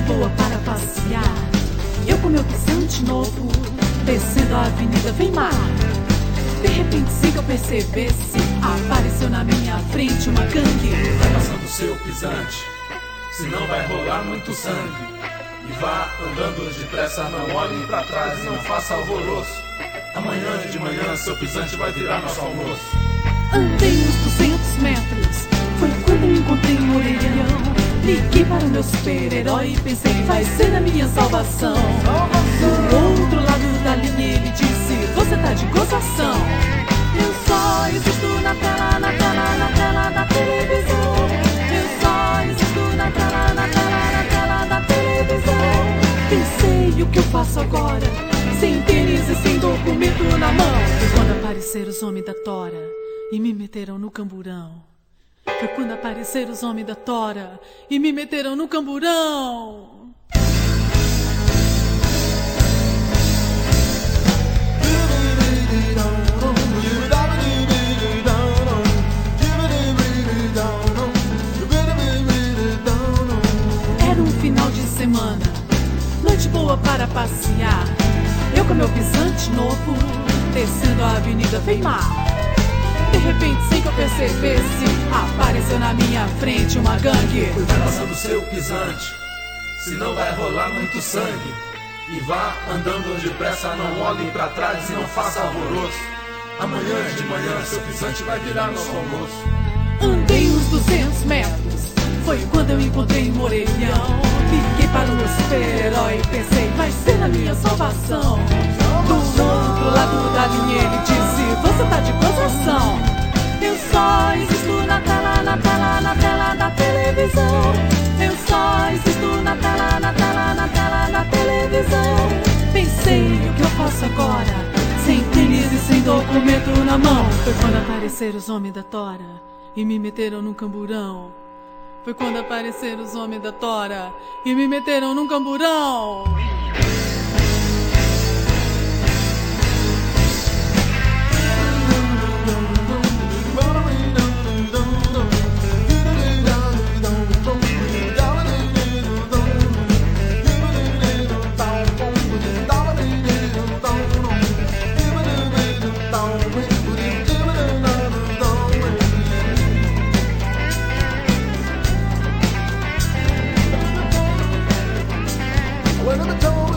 boa para passear. Eu com meu pisante novo, descendo a avenida vem mar. De repente, sem que eu percebesse, apareceu na minha frente uma gangue. Vai passando seu pisante, senão vai rolar muito sangue. E vá andando depressa, não olhe pra trás e não faça alvoroço. Amanhã de manhã seu pisante vai virar nosso almoço. Andei uns 200 metros, foi quando eu encontrei um orelhão. Liguei para o meu super-herói e pensei, vai ser a minha salvação. Do outro lado da linha ele disse, você tá de gozação. Eu só existo na tela, na tela, na tela da televisão. Eu só existo na tela, na tela, na tela da televisão. Pensei, o que eu faço agora? Sem tênis e sem documento na mão. Foi quando apareceram os homens da tora e me meteram no camburão. Foi quando apareceram os homens da tora e me meteram no camburão. Era um final de semana, noite boa para passear. Eu com meu pisante novo, descendo a avenida Weimar. De repente, sem que eu percebesse, apareceu na minha frente uma gangue. Vai passando seu pisante, senão vai rolar muito sangue. E vá andando depressa, não olhe pra trás e não faça alvoroço. Amanhã de manhã seu pisante vai virar nosso almoço. Andei uns 200 metros, foi quando eu encontrei um orelhão. Liguei para o meu super-herói e pensei, vai ser a minha salvação. Do outro lado da linha ele disse, você tá de gozação. Eu só existo na tela, na tela, na tela da televisão. Eu só existo na tela, na tela, na tela da televisão. Pensei, o que eu faço agora? Sem tênis e sem documento na mão. Foi quando apareceram os homens da tora e me meteram num camburão. Foi quando apareceram os homens da tora e me meteram num camburão. Well, never told